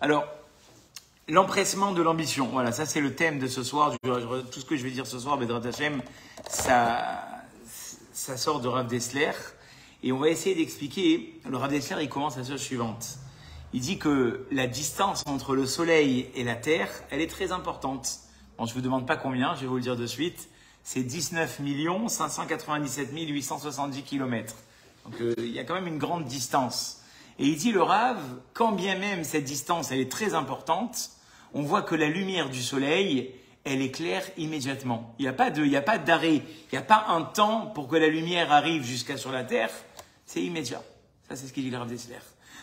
Alors, l'empressement de l'ambition. Voilà, ça c'est le thème de ce soir. Tout ce que je vais dire ce soir, Bedrat Hashem, ça sort de Rav Dessler. Et on va essayer d'expliquer. Le Rav Dessler, il commence la chose suivante. Il dit que la distance entre le soleil et la terre, elle est très importante. Bon, je ne vous demande pas combien, je vais vous le dire de suite. C'est 19 597 870 km. Donc, il y a quand même une grande distance. Et il dit, le Rav, quand bien même cette distance, elle est très importante, on voit que la lumière du soleil, elle éclaire immédiatement. Il n'y a pas d'arrêt, il n'y a pas un temps pour que la lumière arrive jusqu'à sur la terre. C'est immédiat. Ça, c'est ce qu'il dit le Rav Dessler.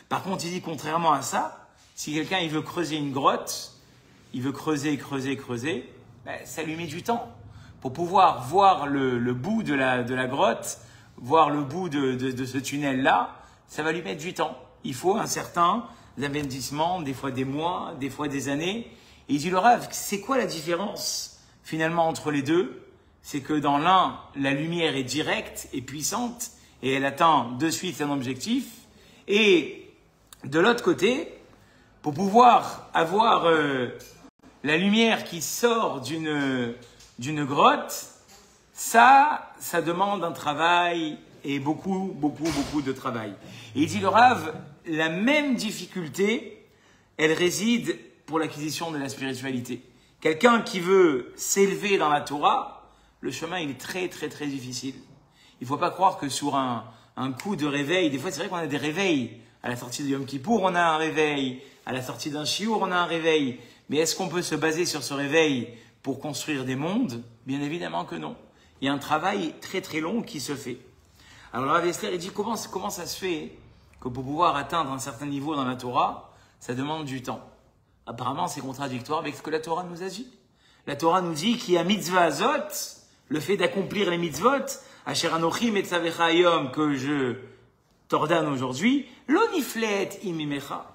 Par contre, il dit, contrairement à ça, si quelqu'un il veut creuser une grotte, il veut creuser, ben, ça lui met du temps. Pour pouvoir voir le bout de la grotte, voir le bout de ce tunnel-là, ça va lui mettre du temps. Il faut un certain investissement, des fois des mois, des fois des années. Et il dit, le Rav, c'est quoi la différence finalement entre les deux? C'est que dans l'un, la lumière est directe et puissante et elle atteint de suite son objectif. Et de l'autre côté, pour pouvoir avoir la lumière qui sort d'une grotte, ça demande un travail et beaucoup de travail. Et il dit, le Rav, la même difficulté, elle réside pour l'acquisition de la spiritualité. Quelqu'un qui veut s'élever dans la Torah, le chemin il est très difficile. Il ne faut pas croire que sur un coup de réveil, des fois c'est vrai qu'on a des réveils. À la sortie de Yom Kippour, on a un réveil. À la sortie d'un shiur, on a un réveil. Mais est-ce qu'on peut se baser sur ce réveil pour construire des mondes? Bien évidemment que non. Il y a un travail très long qui se fait. Alors le Rav Dessler, il dit comment ça se fait que pour pouvoir atteindre un certain niveau dans la Torah, ça demande du temps. Apparemment, c'est contradictoire avec ce que la Torah nous a dit. La Torah nous dit qu'il y a mitzvah azot, le fait d'accomplir les mitzvot, asher anochi metzavecha hayom, que je t'ordonne aujourd'hui, lo niflet imimecha.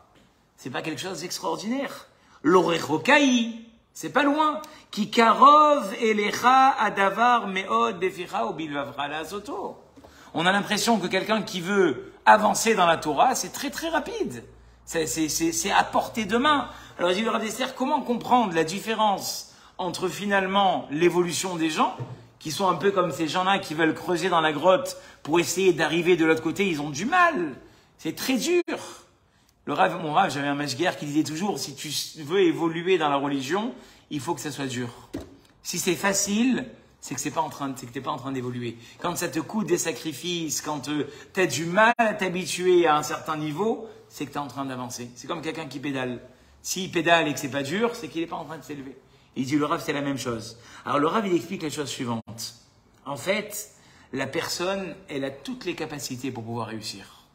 C'est pas quelque chose d'extraordinaire. L'orechokai, c'est pas loin. Ki karov elecha adavar meod beficha ou bilvavra la soto. On a l'impression que quelqu'un qui veut avancer dans la Torah, c'est très rapide. C'est à portée de main. Alors il dit le Rav Dessler, comment comprendre la différence entre finalement l'évolution des gens, qui sont un peu comme ces gens-là qui veulent creuser dans la grotte pour essayer d'arriver de l'autre côté, ils ont du mal. C'est très dur. Mon Rav, j'avais un mashguer qui disait toujours, si tu veux évoluer dans la religion, il faut que ça soit dur. Si c'est facile, c'est que t'es pas en train d'évoluer. Quand ça te coûte des sacrifices, quand t'as du mal à t'habituer à un certain niveau, c'est que t'es en train d'avancer. C'est comme quelqu'un qui pédale. S'il pédale et que c'est pas dur, c'est qu'il est pas en train de s'élever. Il dit, le Rav, c'est la même chose. Alors le Rav, il explique la chose suivante. En fait, la personne, elle a toutes les capacités pour pouvoir réussir.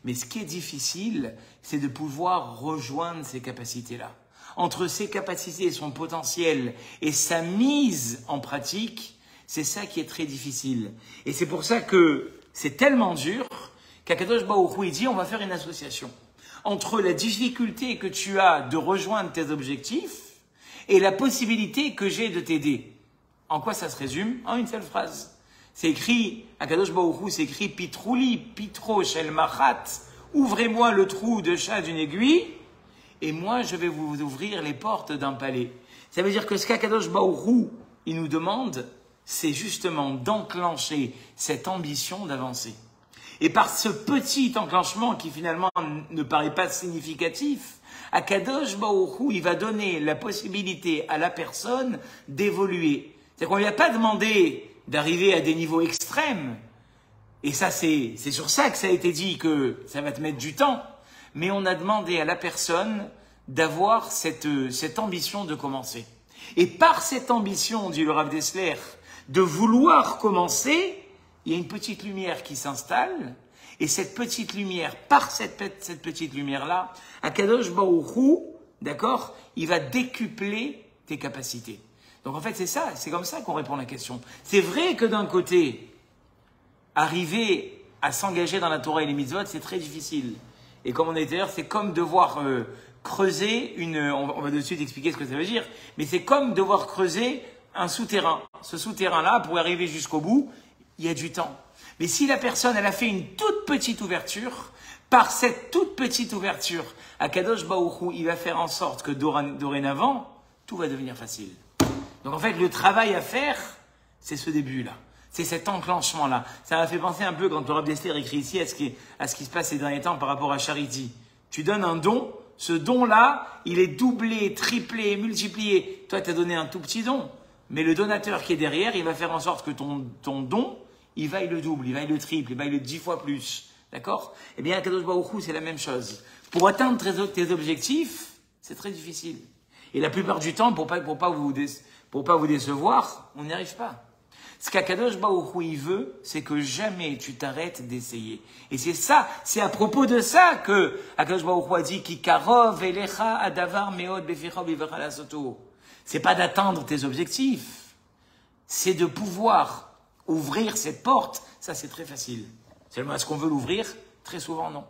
Mais ce qui est difficile, c'est de pouvoir rejoindre ces capacités-là. Entre ses capacités et son potentiel et sa mise en pratique, c'est ça qui est très difficile. Et c'est pour ça que c'est tellement dur qu'Akadosh Baruch Hu, il dit, on va faire une association entre la difficulté que tu as de rejoindre tes objectifs et la possibilité que j'ai de t'aider. En quoi ça se résume? En une seule phrase. C'est écrit, Akadosh Baruch Hu, c'est écrit, Pitrouli, Pitro, Shel Machat, ouvrez-moi le trou de chat d'une aiguille, et moi je vais vous ouvrir les portes d'un palais. Ça veut dire que ce qu'Akadosh Baruch Hu, il nous demande, c'est justement d'enclencher cette ambition d'avancer. Et par ce petit enclenchement qui finalement ne paraît pas significatif, Akadosh Baruch Hu, il va donner la possibilité à la personne d'évoluer. C'est-à-dire qu'on ne lui a pas demandé d'arriver à des niveaux extrêmes. Et ça, c'est sur ça que ça a été dit que ça va te mettre du temps. Mais on a demandé à la personne d'avoir cette ambition de commencer. Et par cette ambition, dit le Rav Dessler, de vouloir commencer, il y a une petite lumière qui s'installe. Et cette petite lumière, par cette petite lumière-là, Akadosh Baruch Hu, d'accord, il va décupler tes capacités. Donc en fait, c'est ça, c'est comme ça qu'on répond à la question. C'est vrai que d'un côté, arriver à s'engager dans la Torah et les mitzvot, c'est très difficile. Et comme on a dit d'ailleurs, c'est comme devoir creuser on va de suite expliquer ce que ça veut dire, mais c'est comme devoir creuser un souterrain. Ce souterrain-là, pour arriver jusqu'au bout, il y a du temps. Mais si la personne, elle a fait une toute petite ouverture, Par cette toute petite ouverture, Akadosh Baruch Hu, il va faire en sorte que dorénavant, tout va devenir facile. Donc en fait, le travail à faire, c'est ce début-là. C'est cet enclenchement-là. Ça m'a fait penser un peu quand le Rav Dessler écrit ici à ce qui se passe ces derniers temps par rapport à Charity. Tu donnes un don, ce don-là, il est doublé, triplé, multiplié. Toi, tu as donné un tout petit don. Mais le donateur qui est derrière, il va faire en sorte que ton don, il vaille le double, il vaille le triple, il vaille le 10 fois plus. D'accord? Eh bien, à Kadosh Baruch Hu, c'est la même chose. Pour atteindre tes objectifs, c'est très difficile. Et la plupart du temps, pour pas vous décevoir, on n'y arrive pas. Ce qu'Akadosh Baruch Hu, il veut, c'est que jamais tu t'arrêtes d'essayer. Et c'est ça, c'est à propos de ça que Akadosh Baruch Hu a dit Ki karov elecha adavar meod beficha bivcha lasoto. C'est pas d'atteindre tes objectifs, c'est de pouvoir ouvrir cette porte. Ça, c'est très facile. Seulement, est-ce qu'on veut l'ouvrir? Très souvent, non.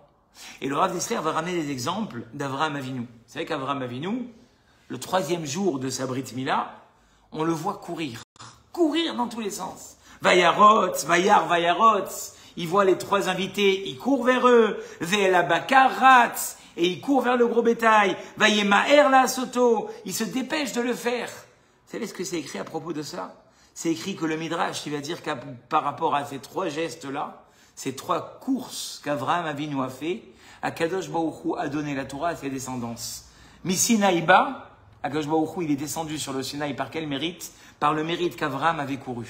Et le Rav Dessler va ramener des exemples d'Avraham Avinu. Vous savez qu'Avraham Avinu, le 3e jour de sa Brit Mila, on le voit courir dans tous les sens. Vayarotz, Vayarotz. Il voit les 3 invités, il court vers eux. Ve'ela bakaratz, et il court vers le gros bétail. Vayemaher la soto, il se dépêche de le faire. Vous savez ce que c'est écrit à propos de ça? C'est écrit que le Midrash, il va dire qu'à par rapport à ces 3 gestes-là, ces 3 courses qu'Avraham Avinu a fait, Akadosh Baruch Hu a donné la Torah à ses descendants. Misinaïba, Akadosh Baruch Hu, il est descendu sur le Sinaï par quel mérite? Par le mérite qu'Avraham avait couru.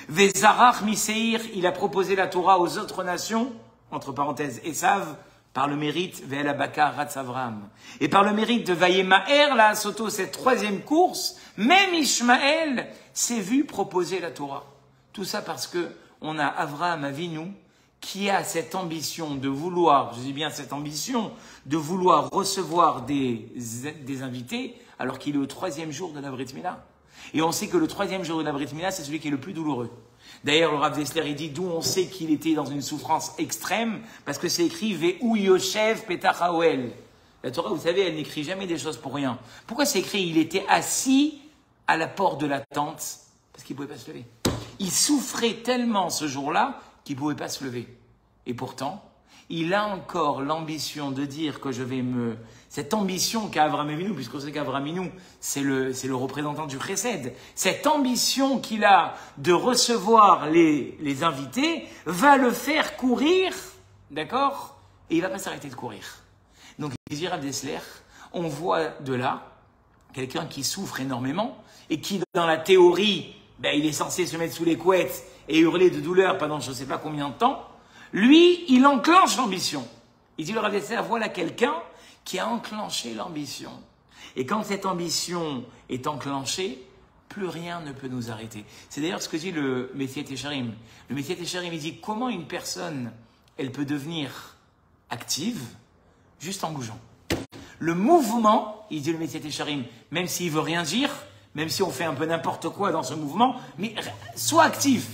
Vezarach Miseir, il a proposé la Torah aux autres nations, entre parenthèses, Esav, par le mérite Ve'el Abakar Ratz Avraham. Et par le mérite de Vayemaher la Soto, cette 3e course, même Ishmaël s'est vu proposer la Torah. Tout ça parce que on a Avraham Avinu qui a cette ambition de vouloir, je dis bien cette ambition, de vouloir recevoir des invités alors qu'il est au 3e jour de la Brit Mila. Et on sait que le 3e jour de la Brit Mila, c'est celui qui est le plus douloureux. D'ailleurs, le Rav Dessler, il dit d'où on sait qu'il était dans une souffrance extrême, parce que c'est écrit Ve'u Yoshev Petach Haoel. La Torah, vous savez, elle n'écrit jamais des choses pour rien. Pourquoi c'est écrit il était assis à la porte de la tente? Parce qu'il ne pouvait pas se lever. Il souffrait tellement ce jour-là qu'il ne pouvait pas se lever. Et pourtant, il a encore l'ambition de dire que je vais cette ambition qu'a Avraham Avinu, puisqu'on sait qu'Avraham Avinu, c'est le représentant du Chesed, cette ambition qu'il a de recevoir les invités, va le faire courir, d'accord? Et il ne va pas s'arrêter de courir. Donc, les Rav Dessler, on voit de là quelqu'un qui souffre énormément et qui, dans la théorie, il est censé se mettre sous les couettes et hurler de douleur pendant je ne sais pas combien de temps. Lui, il enclenche l'ambition. Il dit le Rav Dessler, voilà quelqu'un qui a enclenché l'ambition. Et quand cette ambition est enclenchée, plus rien ne peut nous arrêter. C'est d'ailleurs ce que dit le Messiah Tesharim. Le Messiah Tesharim, il dit comment une personne, elle peut devenir active juste en bougeant. Le mouvement, il dit le Messiah Tesharim, même s'il veut rien dire, même si on fait un peu n'importe quoi dans ce mouvement, mais sois actif.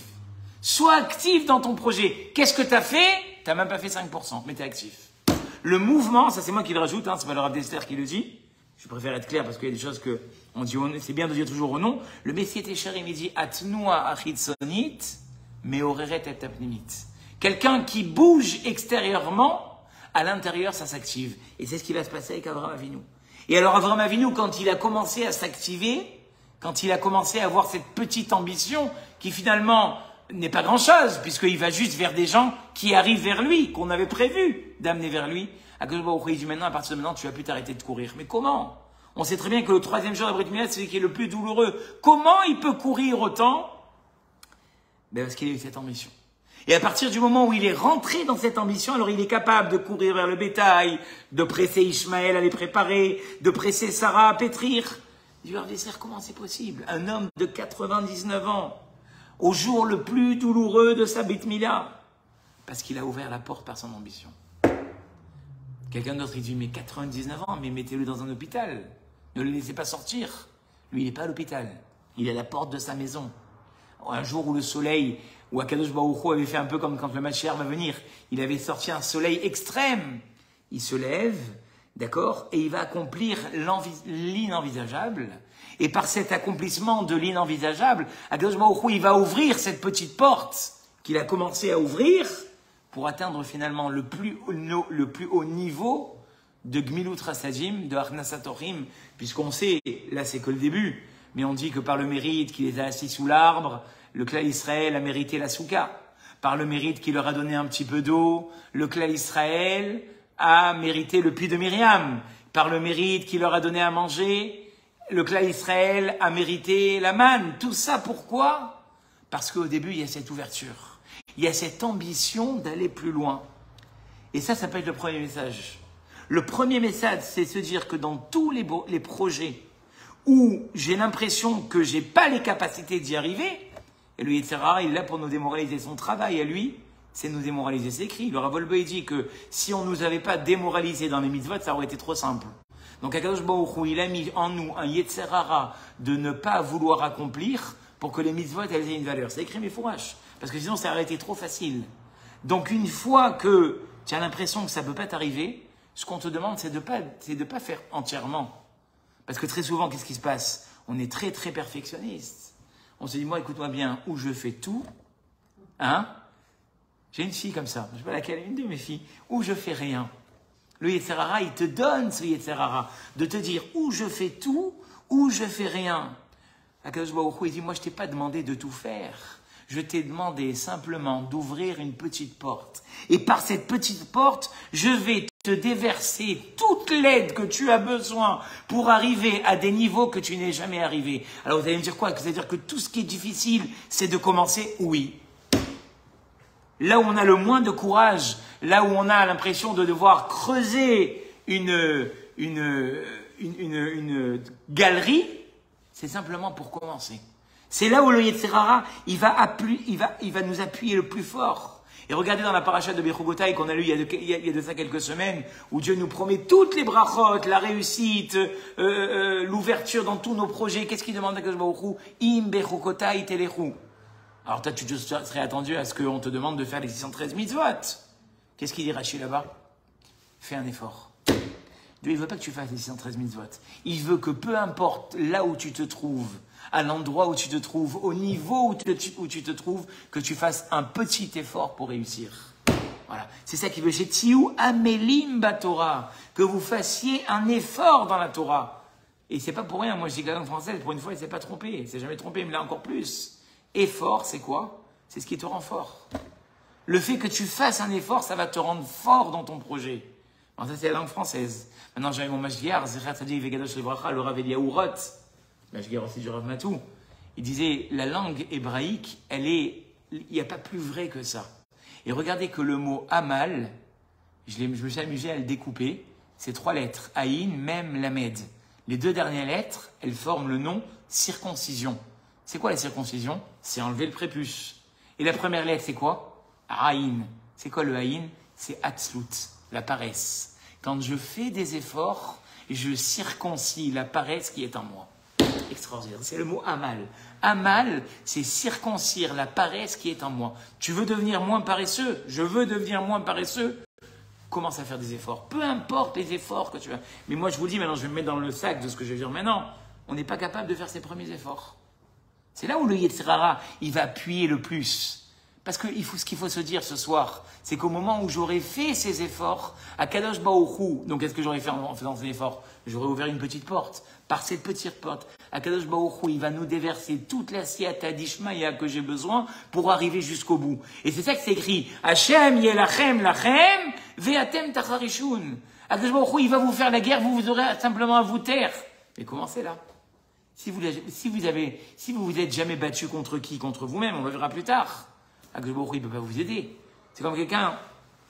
Sois actif dans ton projet. Qu'est-ce que tu as fait? Tu n'as même pas fait 5%, mais tu es actif. Le mouvement, ça c'est moi qui le rajoute, c'est pas le Rav Dessler qui le dit. Je préfère être clair parce qu'il y a des choses que on dit, c'est bien de dire toujours au nom. Le Messiah Tesharim, il dit Atnoua achitzonit, meoreret et apnimit. Quelqu'un qui bouge extérieurement, à l'intérieur, ça s'active. Et c'est ce qui va se passer avec Avraham Avinu. Et alors Avraham Avinu, quand il a commencé à s'activer, quand il a commencé à avoir cette petite ambition qui finalement n'est pas grand-chose, puisqu'il va juste vers des gens qui arrivent vers lui, qu'on avait prévu d'amener vers lui. Akadosh Baruch Hu, il dit maintenant, à partir de maintenant, tu vas plus t'arrêter de courir. Mais comment? On sait très bien que le 3e jour de la Brit Mila, c'est celui qui est le plus douloureux. Comment il peut courir autant? Parce qu'il a eu cette ambition. Et à partir du moment où il est rentré dans cette ambition, alors il est capable de courir vers le bétail, de presser Ishmaël à les préparer, de presser Sarah à pétrir. Il lui a dit, comment c'est possible? Un homme de 99 ans, au jour le plus douloureux de sa Brit Mila, parce qu'il a ouvert la porte par son ambition. Quelqu'un d'autre, il dit, mais 99 ans, mais mettez-le dans un hôpital. Ne le laissez pas sortir. Lui, il n'est pas à l'hôpital. Il est à la porte de sa maison. Un jour où le soleil, où Akadosh Baruch Hu avait fait un peu comme quand le Mashiach va venir, il avait sorti un soleil extrême. Il se lève, d'accord, et il va accomplir l'inenvisageable. Et par cet accomplissement de l'inenvisageable, Akadosh Baruch Hu, il va ouvrir cette petite porte qu'il a commencé à ouvrir pour atteindre finalement le plus haut niveau de Gmilut Rasadim, de Arnasatorim, puisqu'on sait, là c'est que le début, mais on dit que par le mérite qu'il les a assis sous l'arbre, le clan Israël a mérité la souka. Par le mérite qu'il leur a donné un petit peu d'eau, le clan Israël a mérité le puits de Myriam. Par le mérite qu'il leur a donné à manger, le clan Israël a mérité la manne. Tout ça pourquoi? Parce qu'au début, il y a cette ouverture. Il y a cette ambition d'aller plus loin. Et ça peut être le premier message. Le premier message, c'est se dire que dans tous les projets où j'ai l'impression que j'ai pas les capacités d'y arriver, et le Yetzer Hara, il est là pour nous démoraliser. Son travail à lui, c'est nous démoraliser. C'est écrit. Le Rav Wolbe dit que si on nous avait pas démoralisé dans les mitzvot, ça aurait été trop simple. Donc Akadosh Baruch Hu, il a mis en nous un Yetzer Hara de ne pas vouloir accomplir pour que les mitzvot elles aient une valeur. C'est écrit Mefourash. Parce que sinon, ça aurait été trop facile. Donc une fois que tu as l'impression que ça peut pas t'arriver, ce qu'on te demande, c'est de pas faire entièrement. Parce que très souvent, qu'est-ce qui se passe? On est très très perfectionniste. On se dit, moi, écoute-moi bien, où je fais tout, hein? J'ai une fille comme ça, je sais pas laquelle, une de mes filles, où je fais rien. Le Yetzer Hara, il te donne ce Yetzer Hara, de te dire où je fais tout, où je fais rien. Akadosh Baruch Hu, il dit, moi, je t'ai pas demandé de tout faire. Je t'ai demandé simplement d'ouvrir une petite porte. Et par cette petite porte, je vais te déverser toute l'aide que tu as besoin pour arriver à des niveaux que tu n'es jamais arrivé. Alors vous allez me dire quoi? C'est-à-dire que tout ce qui est difficile, c'est de commencer? Oui. Là où on a le moins de courage, là où on a l'impression de devoir creuser une galerie, c'est simplement pour commencer. C'est là où le Yetzer Hara, il va nous appuyer le plus fort. Et regardez dans la paracha de Bechugotai qu'on a lu il y a de ça quelques semaines, où Dieu nous promet toutes les brachot, la réussite, l'ouverture dans tous nos projets. Qu'est-ce qu'il demande à Akadosh Baruch Hu? Im Bechugotai telechu. Alors toi, tu serais attendu à ce qu'on te demande de faire les 613 mitzvot. Qu'est-ce qu'il dit Rashi là-bas? Fais un effort. Dieu, il veut pas que tu fasses les 613 mitzvot. Il veut que peu importe là où tu te trouves, à l'endroit où tu te trouves, au niveau où tu te trouves, que tu fasses un petit effort pour réussir. Voilà. C'est ça qu'il veut chez Tiou Amelim Batorah, que vous fassiez un effort dans la Torah. Et c'est pas pour rien, moi je dis que la langue française, pour une fois, il s'est pas trompé. Il s'est jamais trompé, mais là encore plus. Effort, c'est quoi? C'est ce qui te rend fort. Le fait que tu fasses un effort, ça va te rendre fort dans ton projet. Alors ça, c'est la langue française. Maintenant, j'avais mon Mashgiar, Zechat Sadi Vegadosh Livracha, le Rav Eliyahu Roth, Mashgiar aussi du Rav Matou. Il disait, la langue hébraïque, il n'y a pas plus vrai que ça. Et regardez que le mot Amal, je me suis amusé à le découper, c'est 3 lettres, Aïn, Mem, Lamed. Les 2 dernières lettres, elles forment le nom circoncision. C'est quoi la circoncision? C'est enlever le prépuce. Et la première lettre, c'est quoi? Aïn. C'est quoi le Aïn? C'est Atzlut, la paresse. Quand je fais des efforts, je circoncis la paresse qui est en moi. Extraordinaire. C'est le mot Amal. Amal, c'est circoncire la paresse qui est en moi. Tu veux devenir moins paresseux? Je veux devenir moins paresseux. Commence à faire des efforts. Peu importe les efforts que tu as. Mais moi, je vous dis, maintenant, je vais me mettre dans le sac de ce que je vais dire maintenant. On n'est pas capable de faire ses premiers efforts. C'est là où le Yetzer Hara, il va appuyer le plus. Parce que ce qu'il faut se dire ce soir, c'est qu'au moment où j'aurais fait ces efforts, à Kadosh Baruch Hu, donc qu'est-ce que j'aurais fait en faisant ces efforts? J'aurais ouvert une petite porte. Par cette petite porte, à Kadosh Baruch Hu, il va nous déverser toute la siyata d'Ishmaïa que j'ai besoin pour arriver jusqu'au bout. Et c'est ça que c'est écrit. Hashem yelachem lachem ve'atem tacharishun. Kadosh Baruch Hu, il va vous faire la guerre, vous aurez simplement à vous taire. Mais commencez là. Si vous vous êtes jamais battu contre qui? Contre vous-même, on le verra plus tard. Akadosh Baruch Hu, il ne peut pas vous aider. C'est comme quelqu'un,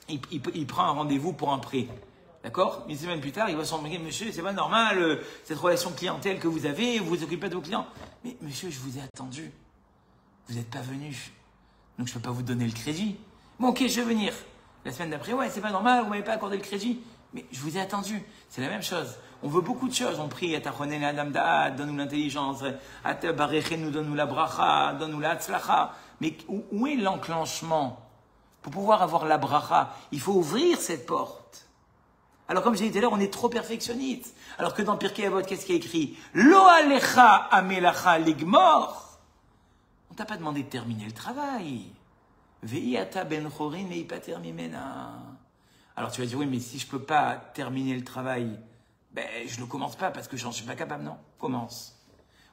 il prend un rendez-vous pour un prêt. D'accord? Une semaine plus tard, il va s'en dire, monsieur, c'est pas normal, cette relation clientèle que vous avez, vous vous occupez de vos clients. Mais monsieur, je vous ai attendu. Vous n'êtes pas venu. Donc je ne peux pas vous donner le crédit. Bon, ok, je vais venir. La semaine d'après, ouais, c'est pas normal, vous ne m'avez pas accordé le crédit. Mais je vous ai attendu. C'est la même chose. On veut beaucoup de choses. On prie, donne-nous l'intelligence, nous donne-nous la bracha, donne-nous la tzlacha. Mais où est l'enclenchement? Pour pouvoir avoir la bracha, il faut ouvrir cette porte. Alors comme j'ai dit tout à l'heure, on est trop perfectionniste. Alors que dans Pirkei Avot, qu'est-ce qui est écrit? Lo alecha amelacha ligmor. On t'a pas demandé de terminer le travail. Ve'yata ben chorin eipater mimena. Alors tu vas dire, oui, mais si je ne peux pas terminer le travail, ben, je ne le commence pas parce que je n'en suis pas capable. Non, commence.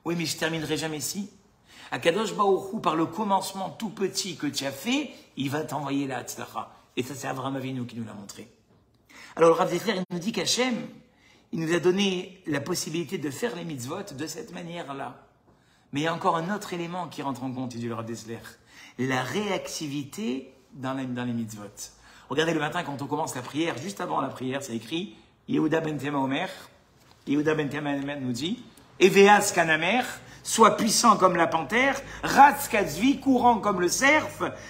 Oui, mais je ne terminerai jamais si. Akadosh Baruch Hu, par le commencement tout petit que tu as fait, il va t'envoyer la Hatzlacha. Et ça, c'est Avraham Avinu qui nous l'a montré. Alors le Rav Dessler, il nous dit qu'Hachem, il nous a donné la possibilité de faire les mitzvot de cette manière-là. Mais il y a encore un autre élément qui rentre en compte, il dit le Rav Dessler. La réactivité dans les mitzvot. Regardez le matin quand on commence la prière, juste avant la prière, c'est écrit, Yehuda ben Tema Omer, Yehuda ben Tema Omer nous dit, Eveas Kanamer, sois puissant comme la panthère, Ratz Katzvi, courant comme le cerf,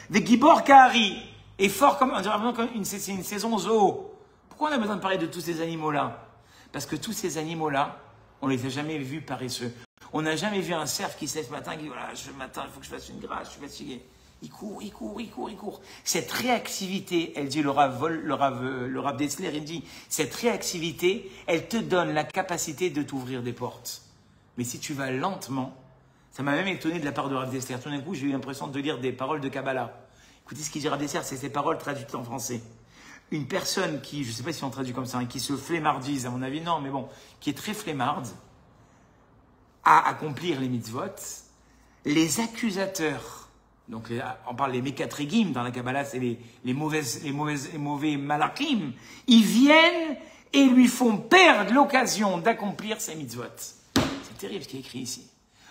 Vegibor Kahari, et fort comme, c'est une saison zoo. Pourquoi on a besoin de parler de tous ces animaux-là? Parce que tous ces animaux-là, on ne les a jamais vus paresseux. On n'a jamais vu un cerf qui se lève ce matin, qui dit, voilà, ce matin, il faut que je fasse une grâce, je suis fatigué. Il court, il court, il court, il court. Cette réactivité, elle dit le Rav Dessler, il dit, cette réactivité, elle te donne la capacité de t'ouvrir des portes. Mais si tu vas lentement, ça m'a même étonné de la part de Rav Dessler. Tout d'un coup, j'ai eu l'impression de lire des paroles de Kabbalah. Écoutez ce qu'il dit Rav Dessler, c'est ces paroles traduites en français. Une personne qui, je ne sais pas si on traduit comme ça, hein, qui se flemmardise, à mon avis, non, mais bon, qui est très flemmarde, à accomplir les mitzvot, les accusateurs, donc on parle des Mekatregim, dans la Kabbalah, c'est les mauvais malakim, ils viennent et lui font perdre l'occasion d'accomplir ses mitzvot. C'est terrible ce qui est écrit ici.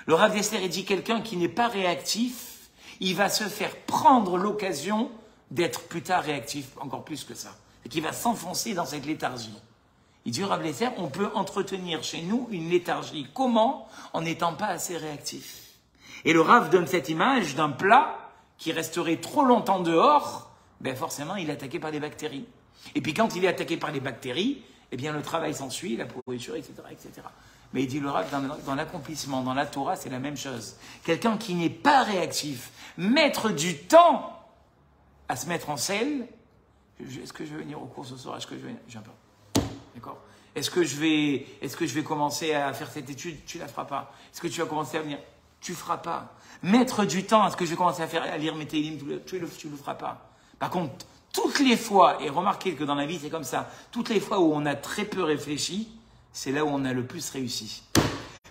Le Rav Dessler dit quelqu'un qui n'est pas réactif, il va se faire prendre l'occasion d'être plus tard réactif, encore plus que ça. Et qui va s'enfoncer dans cette léthargie. Il dit, Rav Dessler, on peut entretenir chez nous une léthargie. Comment? En n'étant pas assez réactif. Et le Rav donne cette image d'un plat qui resterait trop longtemps dehors, ben forcément, il est attaqué par des bactéries. Et puis quand il est attaqué par les bactéries, eh bien le travail s'ensuit, la pourriture, etc., etc. Mais il dit, le Rav, dans l'accomplissement, dans la Torah, c'est la même chose. Quelqu'un qui n'est pas réactif, mettre du temps à se mettre en selle. Est-ce que je vais venir au cours ce soir? Est-ce que je vais venir? Je viens pas. D'accord? Est-ce que je vais commencer à faire cette étude? Tu la feras pas. Est-ce que tu vas commencer à venir? Tu feras pas. Mettre du temps à ce que je vais commencer à lire mes télim, tu le feras pas. Par contre, toutes les fois, et remarquez que dans la vie c'est comme ça, toutes les fois où on a très peu réfléchi, c'est là où on a le plus réussi.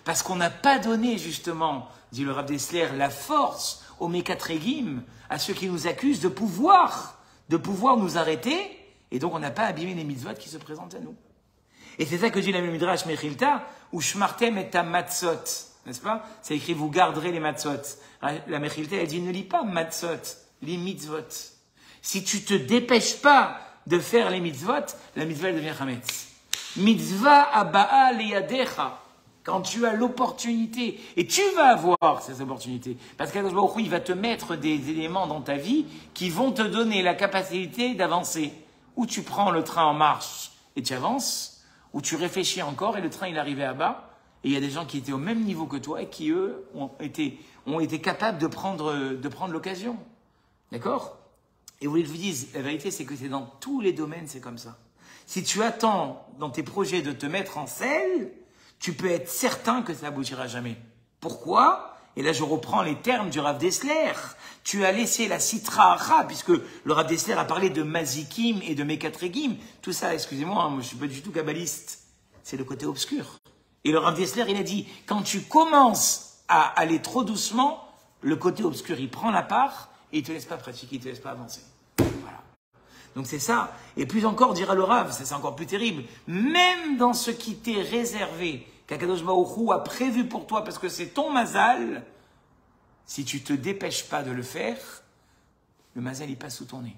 Parce qu'on n'a pas donné justement, dit le Rav Dessler, la force aux Mekatregim, à ceux qui nous accusent de pouvoir nous arrêter, et donc on n'a pas abîmé les mitzvot qui se présentent à nous. Et c'est ça que dit la Midrash Mechilta, ou Shmartem et ta matzot, n'est-ce pas? C'est écrit, vous garderez les matzot. La Mechilta, elle dit, ne lis pas matzot, lis mitzvot. Si tu te dépêches pas de faire les mitzvot, la mitzvah elle devient chametz. Mitzvah aba'a liyadecha. Quand tu as l'opportunité, et tu vas avoir ces opportunités, parce qu'Akadosh Baruch Hu, il va te mettre des éléments dans ta vie qui vont te donner la capacité d'avancer. Ou tu prends le train en marche et tu avances, ou tu réfléchis encore et le train il est arrivé à bas, et il y a des gens qui étaient au même niveau que toi et qui, eux, ont été capables de prendre l'occasion. D'accord? Et vous voulez que je vous dise, la vérité c'est que c'est dans tous les domaines, c'est comme ça. Si tu attends dans tes projets de te mettre en selle, tu peux être certain que ça n'aboutira jamais. Pourquoi? Et là, je reprends les termes du Rav Dessler. Tu as laissé la Sitra Achra, puisque le Rav Dessler a parlé de Mazikim et de Mekatregim. Tout ça, excusez-moi, moi, je ne suis pas du tout kabbaliste. C'est le côté obscur. Et le Rav Dessler, il a dit, quand tu commences à aller trop doucement, le côté obscur, il prend la part et il ne te laisse pas pratiquer, il ne te laisse pas avancer. Voilà. Donc c'est ça. Et plus encore, dira le Rav, c'est encore plus terrible. Même dans ce qui t'est réservé, qu'Akadosh Baruch Hu a prévu pour toi, parce que c'est ton mazal, si tu ne te dépêches pas de le faire, le mazal, il passe sous ton nez.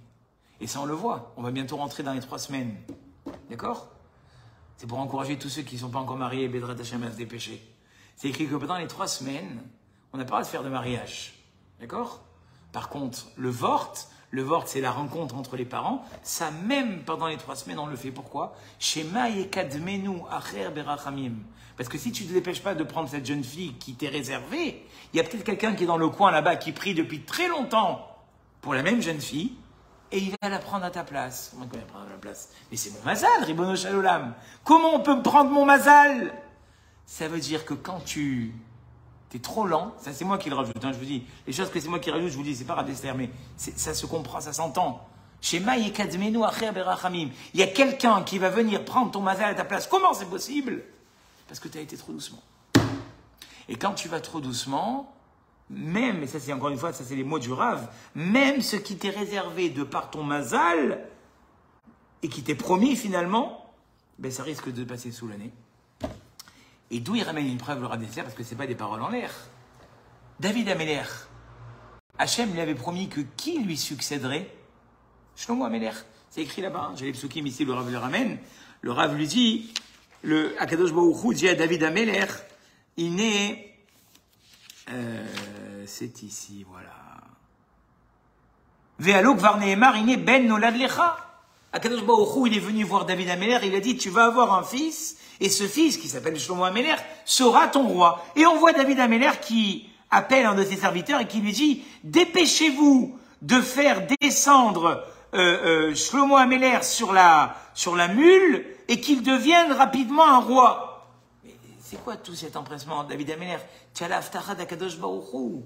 Et ça, on le voit. On va bientôt rentrer dans les 3 semaines. D'accord? C'est pour encourager tous ceux qui ne sont pas encore mariés, Bédrat Hashem, à se dépêcher. C'est écrit que pendant les 3 semaines, on n'a pas le droit de faire de mariage. D'accord? Par contre, le vort, c'est la rencontre entre les parents. Ça, même pendant les 3 semaines, on le fait. Pourquoi? Shema yekadmenu acher berachamim. Parce que si tu ne te dépêches pas de prendre cette jeune fille qui t'est réservée, il y a peut-être quelqu'un qui est dans le coin là-bas, qui prie depuis très longtemps pour la même jeune fille, et il va la prendre à ta place. Comment il va prendre à la place? Mais c'est mon mazal, Ribono Shalolam. Comment on peut me prendre mon mazal? Ça veut dire que quand tu T'es trop lent. Ça, c'est moi qui le rajoute. Hein, je vous dis, les choses que c'est moi qui rajoute, je vous dis, c'est pas Radesser, mais ça se comprend, ça s'entend. Shema yekadmenu acher berachamim. Il y a quelqu'un qui va venir prendre ton mazal à ta place. Comment c'est possible? Parce que tu as été trop doucement. Et quand tu vas trop doucement, même, et ça c'est encore une fois, ça c'est les mots du Rav, même ce qui t'est réservé de par ton mazal, et qui t'est promis finalement, ben ça risque de passer sous le nez. Et d'où il ramène une preuve, le Rav Dessler, parce que ce n'est pas des paroles en l'air. David Améler, Hachem lui avait promis que qui lui succéderait? Shlomo Améler. C'est écrit là-bas, hein. J'ai les psukim ici, le Rav le ramène. Le Rav lui dit, le Akadosh Baruch Hu dit à David Améler, il naît, c'est ici, voilà. Ve'alo kvar nehemar, il naît ben nolad lecha. Akadosh Baruch Hu, il est venu voir David Améler, il a dit, tu vas avoir un fils, et ce fils, qui s'appelle Shlomo Améler, sera ton roi. Et on voit David Améler qui appelle un de ses serviteurs et qui lui dit, dépêchez-vous de faire descendre Shlomo Améler sur la mule et qu'il devienne rapidement un roi. Mais c'est quoi tout cet empressement, David Améler? Tu as la haftarah d'Akadosh Baruch Hu.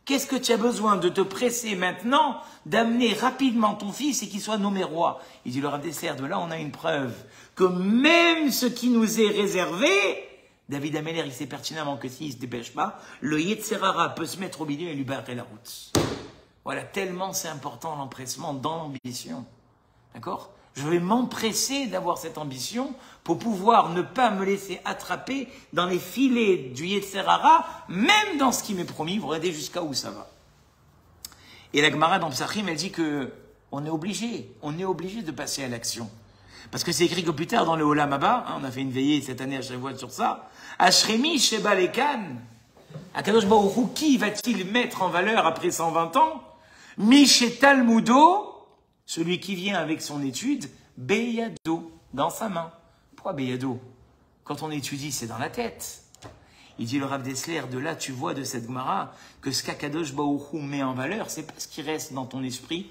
Qu'est-ce que tu as besoin de te presser maintenant d'amener rapidement ton fils et qu'il soit nommé roi? Il dit le Rav Dessler, de là on a une preuve que même ce qui nous est réservé, David Améler il sait pertinemment que s'il ne se dépêche pas, le Yetzer Hara peut se mettre au milieu et lui barrer la route. Voilà, tellement c'est important l'empressement dans l'ambition. D'accord? Je vais m'empresser d'avoir cette ambition pour pouvoir ne pas me laisser attraper dans les filets du Yetzer Hara, même dans ce qui m'est promis, vous regardez jusqu'à où ça va. Et la Gemara dans Psachim, elle dit que on est obligé de passer à l'action. Parce que c'est écrit que plus tard dans le Olam Haba, hein, on a fait une veillée cette année à Shavuot sur ça, Ashremi Sheba Lekan, Akadosh Baruch Hu, qui va-t-il mettre en valeur après 120 ans? Mishe Talmudo, celui qui vient avec son étude, Beyado, dans sa main. Pourquoi Beyado? Quand on étudie, c'est dans la tête. Il dit le Rav Dessler, de là tu vois de cette Gemara que ce qu'Akadosh Baruch Hu met en valeur, c'est pas ce qui reste dans ton esprit.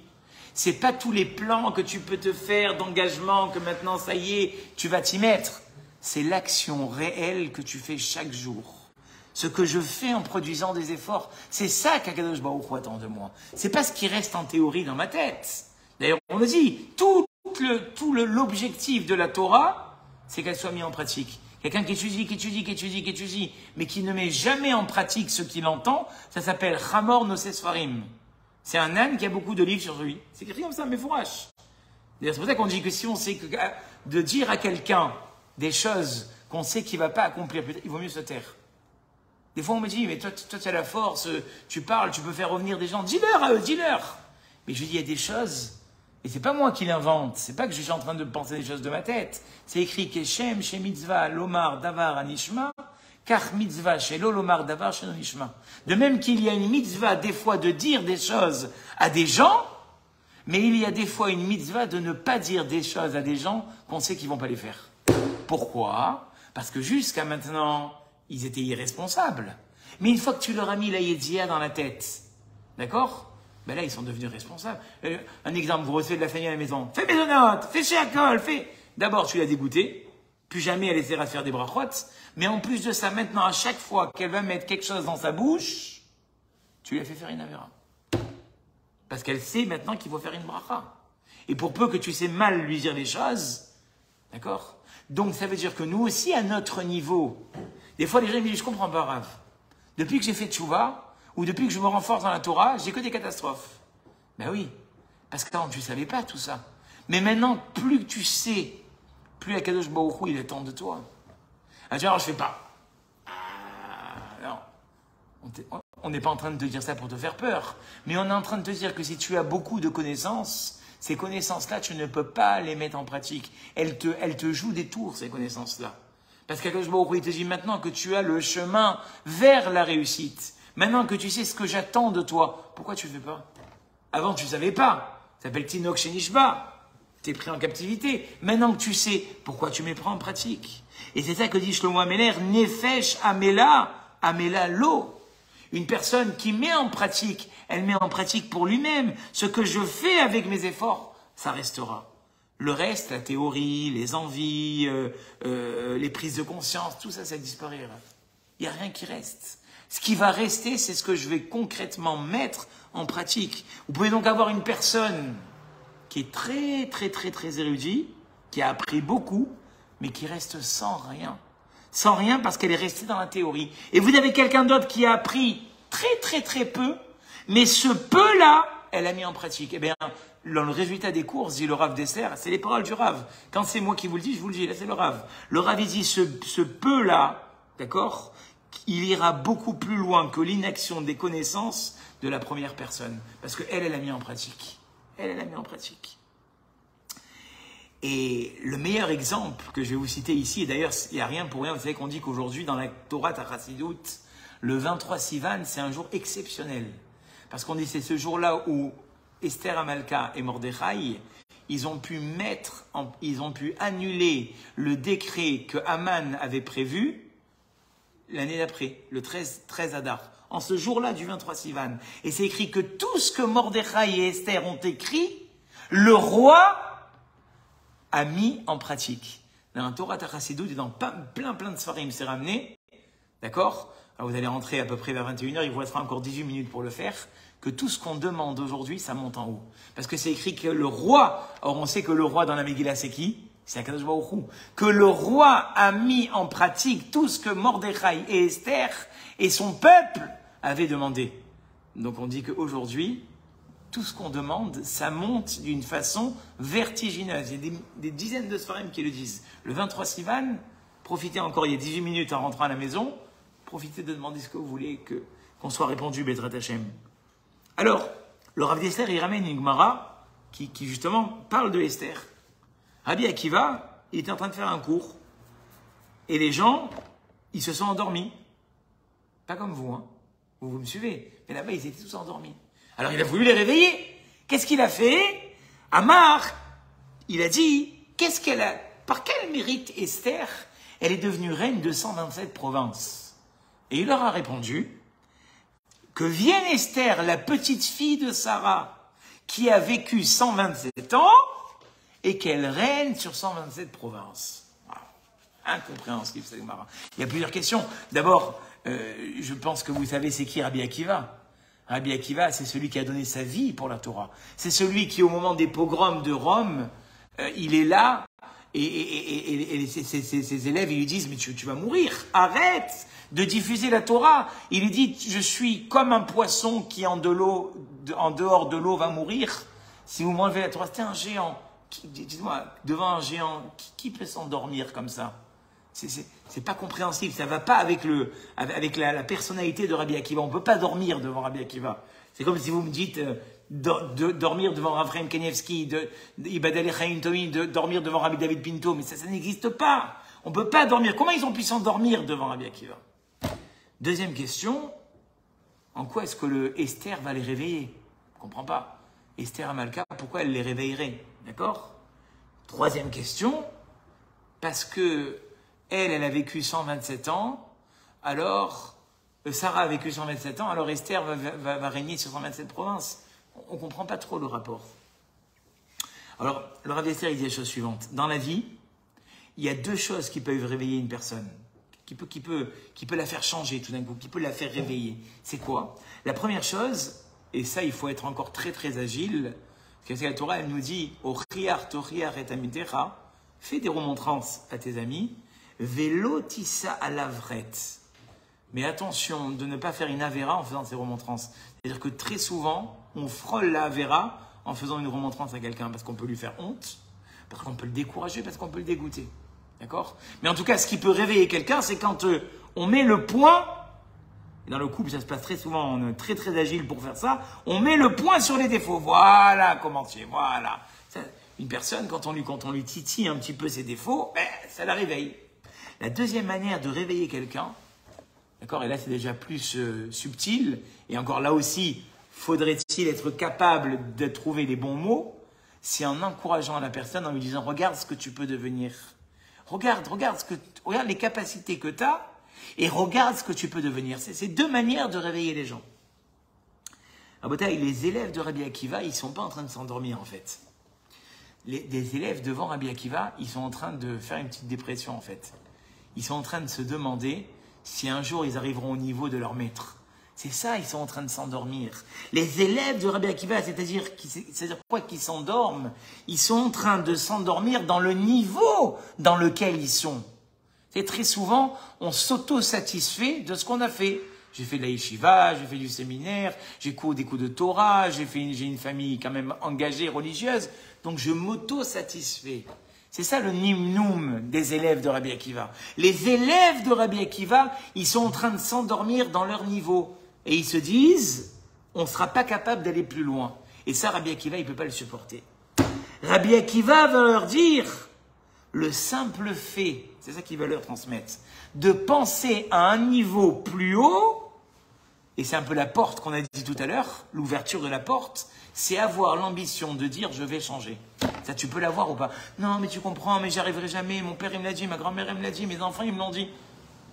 C'est pas tous les plans que tu peux te faire d'engagement, que maintenant ça y est, tu vas t'y mettre. C'est l'action réelle que tu fais chaque jour. Ce que je fais en produisant des efforts, c'est ça qu'Akadosh Baruch Hu attend de moi. C'est pas ce qui reste en théorie dans ma tête. D'ailleurs, on le dit, l'objectif de la Torah, c'est qu'elle soit mise en pratique. Quelqu'un qui étudie, mais qui ne met jamais en pratique ce qu'il entend, ça s'appelle Chamor Noses Farim. C'est un âne qui a beaucoup de livres sur lui. C'est écrit comme ça, mais fourrache. C'est pour ça qu'on dit que si on sait que de dire à quelqu'un des choses qu'on sait qu'il ne va pas accomplir, il vaut mieux se taire. Des fois, on me dit, mais toi tu as la force, tu parles, tu peux faire revenir des gens. Dis-leur à eux, dis-leur. Mais je dis, il y a des choses, et c'est pas moi qui l'invente, c'est pas que je suis en train de penser des choses de ma tête. C'est écrit Keshem, She Mitzvah, Lomar, Davar, Anishma, Kach Mitzvah, Shelo, Lomar, Davar, Shelo, Nishma. De même qu'il y a une mitzvah, des fois, de dire des choses à des gens, mais il y a des fois une mitzvah de ne pas dire des choses à des gens qu'on sait qu'ils vont pas les faire. Pourquoi? Parce que jusqu'à maintenant, ils étaient irresponsables. Mais une fois que tu leur as mis la Yedia dans la tête, d'accord? Ben là, ils sont devenus responsables. Un exemple, vous recevez de la famille à la maison. Fais maisonnote, fais chez Akol, fais. D'abord, tu l'as dégoûté. Plus jamais elle essaiera de faire des brachot. Mais en plus de ça, maintenant, à chaque fois qu'elle va mettre quelque chose dans sa bouche, tu lui as fait faire une avéra. Parce qu'elle sait maintenant qu'il faut faire une bracha. Et pour peu que tu sais mal lui dire les choses, d'accord? Donc, ça veut dire que nous aussi, à notre niveau, des fois, les gens me disent, je comprends pas, Rav. Depuis que j'ai fait tchouva, ou depuis que je me renforce dans la Torah, j'ai que des catastrophes. Ben oui, parce qu'avant, tu ne savais pas tout ça. Mais maintenant, plus que tu sais, plus Akadosh Baruch Hu, il attend de toi. Alors, je ne fais pas. Non. On n'est pas en train de te dire ça pour te faire peur. Mais on est en train de te dire que si tu as beaucoup de connaissances, ces connaissances-là, tu ne peux pas les mettre en pratique. Elles te jouent des tours, ces connaissances-là. Parce qu'Akadosh Baruch Hu, il te dit maintenant que tu as le chemin vers la réussite. Maintenant que tu sais ce que j'attends de toi, pourquoi tu ne le fais pas? Avant, tu ne savais pas. Ça s'appelle Tinok Shenishba. Tu es pris en captivité. Maintenant que tu sais, pourquoi tu mets pas en pratique? Et c'est ça que dit Shlomo Améler, Nefesh Amela, Amela Lo. Une personne qui met en pratique, elle met en pratique pour lui-même. Ce que je fais avec mes efforts, ça restera. Le reste, la théorie, les envies, les prises de conscience, tout ça, ça disparaîtra. Il n'y a rien qui reste. Ce qui va rester, c'est ce que je vais concrètement mettre en pratique. Vous pouvez donc avoir une personne qui est très érudite, qui a appris beaucoup, mais qui reste sans rien. Sans rien parce qu'elle est restée dans la théorie. Et vous avez quelqu'un d'autre qui a appris très peu, mais ce peu-là, elle a mis en pratique. Eh bien, dans le résultat des cours, dit le Rav Dessler, c'est les paroles du Rav. Quand c'est moi qui vous le dis, je vous le dis, là c'est le Rav. Le Rav, il dit ce peu-là, d'accord, il ira beaucoup plus loin que l'inaction des connaissances de la première personne. Parce qu'elle, elle a mis en pratique. Elle a mis en pratique. Et le meilleur exemple que je vais vous citer ici, et d'ailleurs, il n'y a rien pour rien, vous savez qu'on dit qu'aujourd'hui, dans la Torah Chassidut, le 23 Sivan, c'est un jour exceptionnel. Parce qu'on dit que c'est ce jour-là où Esther Amalka et Mordechai, ils ont pu annuler le décret que Haman avait prévu l'année d'après, le 13 Adar, en ce jour-là du 23 Sivan. Et c'est écrit que tout ce que Mordechai et Esther ont écrit, le roi a mis en pratique. Dans la Torah Chassidut et dans plein de Sfarim, c'est ramené, d'accord? Alors vous allez rentrer à peu près vers 21h, il vous restera encore 18 minutes pour le faire, que tout ce qu'on demande aujourd'hui, ça monte en haut. Parce que c'est écrit que le roi, or on sait que le roi dans la Megillah c'est qui? C'est Akadosh Baruch Hu. Que le roi a mis en pratique tout ce que Mordechai et Esther et son peuple avaient demandé. Donc on dit qu'aujourd'hui, tout ce qu'on demande, ça monte d'une façon vertigineuse. Il y a des dizaines de Sfarim qui le disent. Le 23 Sivan, profitez encore, il y a 18 minutes en rentrant à la maison, profitez de demander ce que vous voulez, qu'on soit répondu, Bezrat Hashem. Alors, le Rav Dessler, il ramène une Gemara qui justement parle de Esther. Rabbi Akiva, il était en train de faire un cours. Et les gens, ils se sont endormis. Pas comme vous, hein. Vous me suivez. Mais là-bas, ils étaient tous endormis. Alors, il a voulu les réveiller. Qu'est-ce qu'il a fait? Amar, il a dit, par quel mérite Esther, elle est devenue reine de 127 provinces? Et il leur a répondu que vienne Esther, la petite fille de Sarah, qui a vécu 127 ans, et qu'elle règne sur 127 provinces. Wow. Incompréhensible, c'est marrant. Il y a plusieurs questions. D'abord, je pense que vous savez c'est qui Rabbi Akiva. Rabbi Akiva, c'est celui qui a donné sa vie pour la Torah. C'est celui qui, au moment des pogroms de Rome, il est là, et ses élèves, ils lui disent, mais tu vas mourir, arrête de diffuser la Torah. Il lui dit, je suis comme un poisson qui, en dehors de l'eau, va mourir. Si vous m'enlevez la Torah, c'était un géant. Dites-moi, devant un géant, qui peut s'endormir comme ça? C'est pas compréhensible, ça va pas avec la personnalité de Rabbi Akiva. On peut pas dormir devant Rabbi Akiva. C'est comme si vous me dites dormir devant Raphaël Kanievski, Ibadale Chaim Tomi, dormir devant Rabbi David Pinto, mais ça n'existe pas. On peut pas dormir. Comment ils ont pu s'endormir devant Rabbi Akiva? Deuxième question, en quoi est-ce que Esther va les réveiller? Je comprends pas. Esther Amalka, pourquoi elle les réveillerait? D'accord? Troisième question, parce que elle a vécu 127 ans, alors Sarah a vécu 127 ans, alors Esther va régner sur 127 provinces. On ne comprend pas trop le rapport. Alors, le Rav Dessler, il dit la chose suivante. Dans la vie, il y a deux choses qui peuvent réveiller une personne, qui peut la faire changer tout d'un coup, qui peut la faire réveiller. C'est quoi? La première chose, et ça, il faut être encore très agile, parce que la Torah, elle nous dit « Ochriar tochiar et amitecha » fais des remontrances à tes amis, « Velo tissa alavret » mais attention de ne pas faire une avéra en faisant ces remontrances. C'est-à-dire que très souvent, on frôle la avéra en faisant une remontrance à quelqu'un parce qu'on peut lui faire honte, parce qu'on peut le décourager, parce qu'on peut le dégoûter. D'accord? Mais en tout cas, ce qui peut réveiller quelqu'un, c'est quand on met le point, et dans le couple, ça se passe très souvent, on est très agile pour faire ça, on met le point sur les défauts. Voilà comment tu es, voilà. Ça, une personne, quand on lui titille un petit peu ses défauts, ça la réveille. La deuxième manière de réveiller quelqu'un, d'accord, et là c'est déjà plus subtil, et encore là aussi, faudrait-il être capable de trouver les bons mots, c'est en encourageant la personne, en lui disant « Regarde ce que tu peux devenir. Regarde les capacités que tu as, et regarde ce que tu peux devenir. » C'est deux manières de réveiller les gens. Rabotai, les élèves de Rabbi Akiva, ils ne sont pas en train de s'endormir en fait. Des élèves devant Rabbi Akiva, ils sont en train de faire une petite dépression en fait. Ils sont en train de se demander si un jour ils arriveront au niveau de leur maître. C'est ça, ils sont en train de s'endormir. Les élèves de Rabbi Akiva, c'est-à-dire quoi qu'ils s'endorment? Ils sont en train de s'endormir dans le niveau dans lequel ils sont. C'est très souvent, on s'auto-satisfait de ce qu'on a fait. J'ai fait de la yeshiva, j'ai fait du séminaire, j'ai cours des cours de Torah, j'ai une famille quand même engagée, religieuse, donc je m'auto-satisfais. C'est ça le nimnoum des élèves de Rabbi Akiva. Les élèves de Rabbi Akiva, ils sont en train de s'endormir dans leur niveau. Et ils se disent, on ne sera pas capable d'aller plus loin. Et ça, Rabbi Akiva, il ne peut pas le supporter. Rabbi Akiva va leur dire, le simple fait, c'est ça qu'il va leur transmettre, de penser à un niveau plus haut, et c'est un peu la porte qu'on a dit tout à l'heure, l'ouverture de la porte, c'est avoir l'ambition de dire je vais changer. Ça, tu peux l'avoir ou pas? Non, mais tu comprends, mais j'y arriverai jamais, mon père il me l'a dit, ma grand-mère il me l'a dit, mes enfants ils me l'ont dit.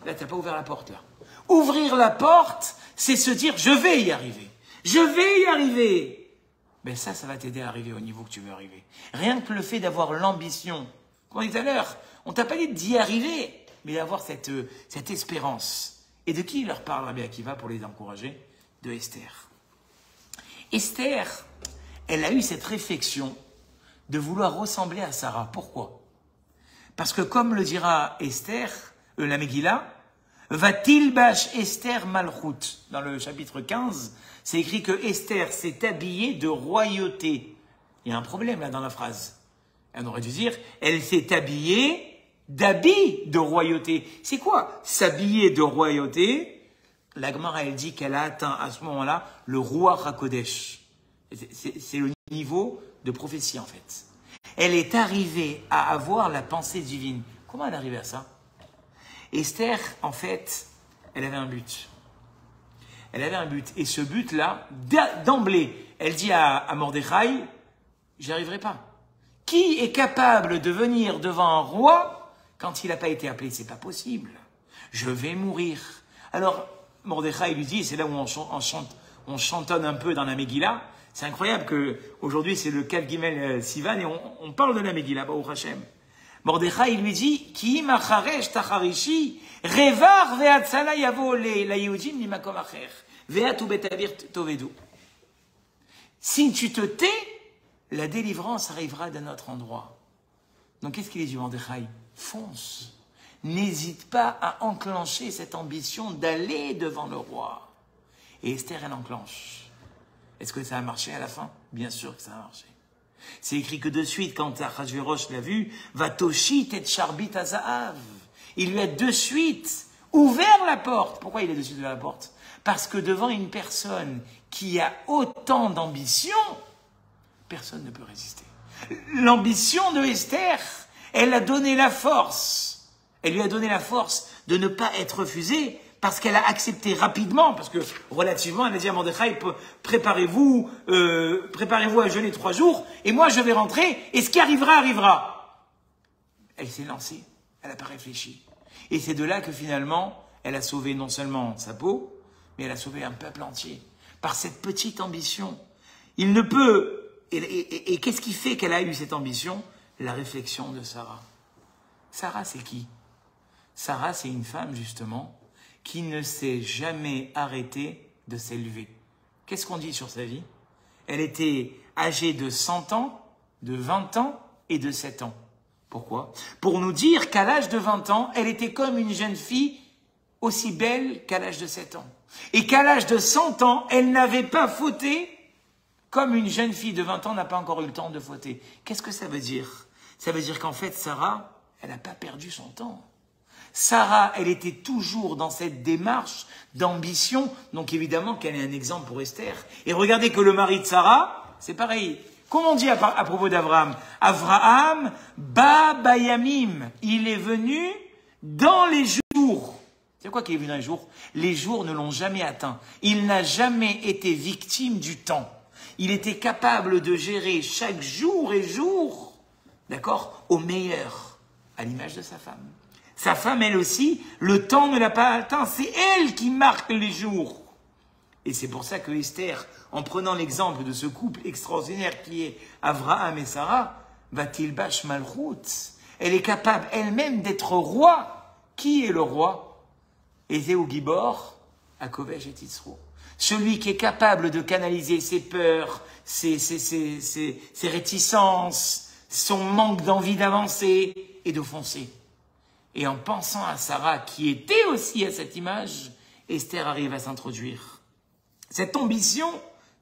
Là, tu n'as pas ouvert la porte, là. Ouvrir la porte, c'est se dire je vais y arriver. Je vais y arriver. Ben ça va t'aider à arriver au niveau que tu veux arriver. Rien que le fait d'avoir l'ambition, comme on dit tout à l'heure, on t'a pas dit d'y arriver, mais d'avoir cette espérance. Et de qui il leur parle Rabbi Akiva pour les encourager? De Esther. Esther, elle a eu cette réflexion de vouloir ressembler à Sarah. Pourquoi? Parce que comme le dira Esther, la Megillah, Va-t-il-bash Esther Malchut. Dans le chapitre 15, c'est écrit que Esther s'est habillée de royauté. Il y a un problème là dans la phrase. On aurait dû dire, elle s'est habillée d'habits de royauté. C'est quoi s'habiller de royauté? La Gemara, elle dit qu'elle a atteint à ce moment-là le roi HaKodesh. C'est le niveau de prophétie en fait. Elle est arrivée à avoir la pensée divine. Comment elle est arrivée à ça? Esther, en fait, elle avait un but. Elle avait un but. Et ce but-là, d'emblée, elle dit à Mordechai, j'y arriverai pas. Qui est capable de venir devant un roi quand il n'a pas été appelé? C'est pas possible. Je vais mourir. Alors, Mordechai lui dit, c'est là où on chantonne un peu dans la Megillah. C'est incroyable qu'aujourd'hui, c'est le Kav Gimel Sivan et on parle de la Megillah, Baruch Hashem. Mordechai, il lui dit, Ki macharesh tacharishi, revar ve'atzala yavo la Yehudim ni makom acher, ve'atu betavir tovedu. Si tu te tais, la délivrance arrivera d'un autre endroit. Donc, qu'est-ce qu'il dit, Mordechai? Fonce. N'hésite pas à enclencher cette ambition d'aller devant le roi. Et Esther, elle enclenche. Est-ce que ça a marché à la fin? Bien sûr que ça a marché. C'est écrit que de suite, quand Achashverosh l'a vu, Vatoshit et Charbit Azahav. Il lui a de suite ouvert la porte. Pourquoi il a de suite ouvert la porte? Parce que devant une personne qui a autant d'ambition, personne ne peut résister. L'ambition de Esther, elle a donné la force. Elle lui a donné la force de ne pas être refusée parce qu'elle a accepté rapidement, parce que relativement, elle a dit à Mordechai, préparez-vous à jeûner 3 jours, et moi je vais rentrer, et ce qui arrivera, arrivera. Elle s'est lancée, elle n'a pas réfléchi. Et c'est de là que finalement, elle a sauvé non seulement sa peau, mais elle a sauvé un peuple entier. Par cette petite ambition. Il ne peut... Et qu'est-ce qui fait qu'elle a eu cette ambition? La réflexion de Sarah. Sarah, c'est qui? Sarah, c'est une femme, justement, qui ne s'est jamais arrêtée de s'élever. Qu'est-ce qu'on dit sur sa vie? Elle était âgée de 100 ans, de 20 ans et de 7 ans. Pourquoi? Pour nous dire qu'à l'âge de 20 ans, elle était comme une jeune fille aussi belle qu'à l'âge de 7 ans. Et qu'à l'âge de 100 ans, elle n'avait pas fauté comme une jeune fille de 20 ans n'a pas encore eu le temps de fauter. Qu'est-ce que ça veut dire? Ça veut dire qu'en fait, Sarah, elle n'a pas perdu son temps. Sarah, elle était toujours dans cette démarche d'ambition, donc évidemment qu'elle est un exemple pour Esther. Et regardez que le mari de Sarah, c'est pareil. Comment on dit à propos d'Abraham? Abraham, ba bayamim, il est venu dans les jours. C'est quoi qu'il est venu dans les jours? Les jours ne l'ont jamais atteint. Il n'a jamais été victime du temps. Il était capable de gérer chaque jour et jour, d'accord, au meilleur, à l'image de sa femme. Sa femme, elle aussi, le temps ne l'a pas atteint. C'est elle qui marque les jours. Et c'est pour ça que Esther, en prenant l'exemple de ce couple extraordinaire qui est Abraham et Sarah, va-t-il-bash malchut. Elle est capable elle-même d'être roi. Qui est le roi? Ezeu Gibor, à Kovesh et Titzro. Celui qui est capable de canaliser ses peurs, ses réticences, son manque d'envie d'avancer et de foncer. Et en pensant à Sarah, qui était aussi à cette image, Esther arrive à s'introduire. Cette ambition,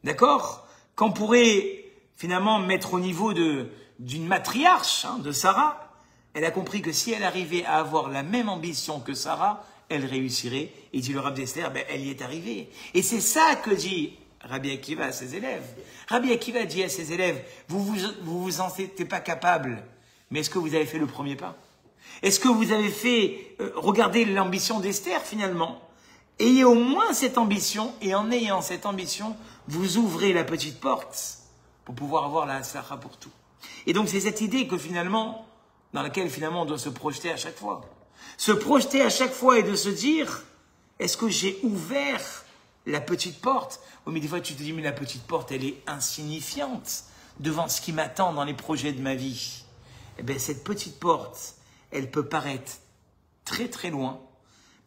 d'accord, qu'on pourrait finalement mettre au niveau d'une matriarche, de Sarah, elle a compris que si elle arrivait à avoir la même ambition que Sarah, elle réussirait. Et dit le Rav d'Esther, elle y est arrivée. Et c'est ça que dit Rabbi Akiva à ses élèves. Rabbi Akiva dit à ses élèves, vous en êtes pas capable, mais est-ce que vous avez fait le premier pas? Est-ce que vous avez fait, regardez l'ambition d'Esther finalement? Ayez au moins cette ambition, et en ayant cette ambition, vous ouvrez la petite porte pour pouvoir avoir la Sarah pour tout. Et donc c'est cette idée que finalement, dans laquelle finalement on doit se projeter à chaque fois. Se projeter à chaque fois et de se dire, est-ce que j'ai ouvert la petite porte? Oui, mais des fois tu te dis, mais la petite porte, elle est insignifiante devant ce qui m'attend dans les projets de ma vie. Eh bien, cette petite porte, elle peut paraître très très loin,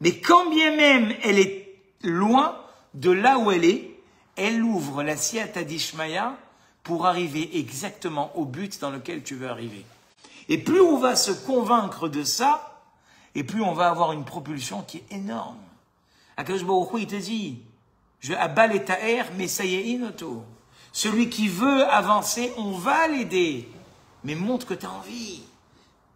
mais quand bien même elle est loin de là où elle ouvre la Siyata d'Ishmaya pour arriver exactement au but dans lequel tu veux arriver. Et plus on va se convaincre de ça, et plus on va avoir une propulsion qui est énorme. Akadosh Baruch Hu, il te dit, je abal et ta'er, mais ça y est, inoto. Celui qui veut avancer, on va l'aider. Mais montre que tu as envie.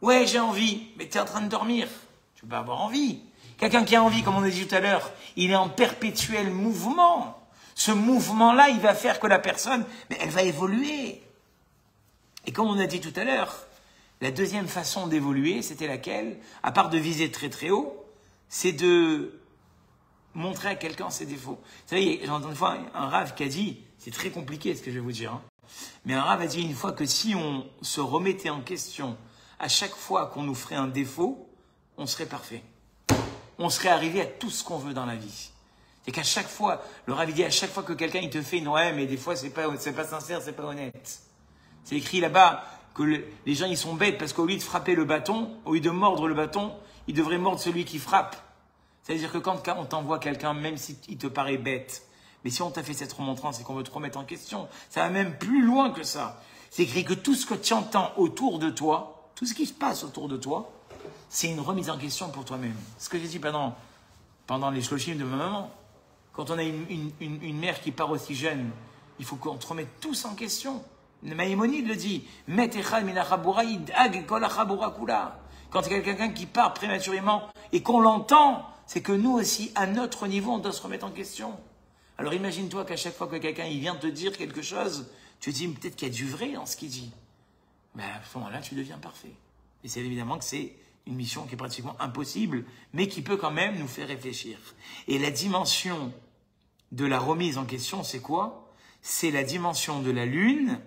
Ouais, j'ai envie, mais tu es en train de dormir. Tu peux pas avoir envie. Quelqu'un qui a envie, comme on a dit tout à l'heure, il est en perpétuel mouvement. Ce mouvement-là, il va faire que la personne, mais elle va évoluer. Et comme on a dit tout à l'heure, la deuxième façon d'évoluer, c'était laquelle? À part de viser très très haut, c'est de montrer à quelqu'un ses défauts. Vous savez, j'ai entendu une fois un Rav qui a dit, c'est très compliqué ce que je vais vous dire, mais un Rav a dit une fois que si on se remettait en question à chaque fois qu'on nous ferait un défaut, on serait parfait. On serait arrivé à tout ce qu'on veut dans la vie. C'est qu'à chaque fois, le Rav dit à chaque fois que quelqu'un il te fait une ouais, mais des fois c'est pas sincère, c'est pas honnête. C'est écrit là-bas que les gens ils sont bêtes parce qu'au lieu de frapper le bâton, au lieu de mordre le bâton, ils devraient mordre celui qui frappe. C'est-à-dire que quand on t'envoie quelqu'un, même s'il te paraît bête, mais si on t'a fait cette remontrance et qu'on veut te remettre en question, ça va même plus loin que ça. C'est écrit que tout ce que tu entends autour de toi, tout ce qui se passe autour de toi, c'est une remise en question pour toi-même. Ce que j'ai dit pendant les shloshim de ma maman. Quand on a une mère qui part aussi jeune, il faut qu'on te remette tous en question. Maïmonide le dit. Quand il y a quelqu'un qui part prématurément et qu'on l'entend, c'est que nous aussi, à notre niveau, on doit se remettre en question. Alors imagine-toi qu'à chaque fois que quelqu'un il vient te dire quelque chose, tu te dis peut-être qu'il y a du vrai dans ce qu'il dit. Mais à ce moment-là, tu deviens parfait. Et c'est évidemment que c'est une mission qui est pratiquement impossible, mais qui peut quand même nous faire réfléchir. Et la dimension de la remise en question, c'est quoi? C'est la dimension de la lune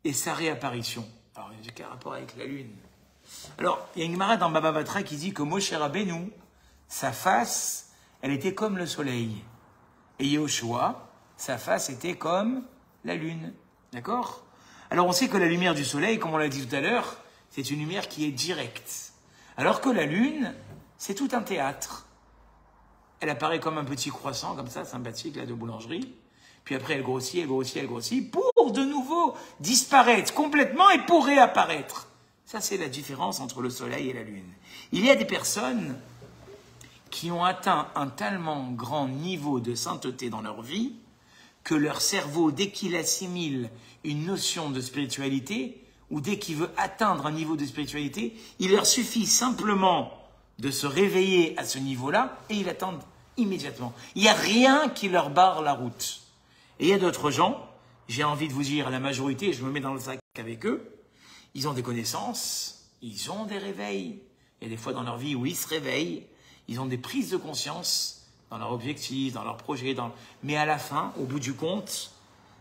et sa réapparition. Alors, il y a quel rapport avec la lune? Alors, il y a une Gemara dans Baba Batra qui dit que Moshe Rabbeinu, sa face, elle était comme le soleil. Et Yehoshua, sa face était comme la lune. D'accord? Alors, on sait que la lumière du soleil, comme on l'a dit tout à l'heure, c'est une lumière qui est directe. Alors que la lune, c'est tout un théâtre. Elle apparaît comme un petit croissant, comme ça, sympathique, là, de boulangerie. Puis après, elle grossit, elle grossit, elle grossit, pour de nouveau disparaître complètement et pour réapparaître. Ça, c'est la différence entre le soleil et la lune. Il y a des personnes qui ont atteint un tellement grand niveau de sainteté dans leur vie que leur cerveau, dès qu'il assimile une notion de spiritualité, ou dès qu'il veut atteindre un niveau de spiritualité, il leur suffit simplement de se réveiller à ce niveau-là et ils attendent immédiatement. Il n'y a rien qui leur barre la route. Et il y a d'autres gens, j'ai envie de vous dire la majorité, je me mets dans le sac avec eux, ils ont des connaissances, ils ont des réveils. Il y a des fois dans leur vie où ils se réveillent, ils ont des prises de conscience dans leur objectif, dans leur projet, mais à la fin, au bout du compte,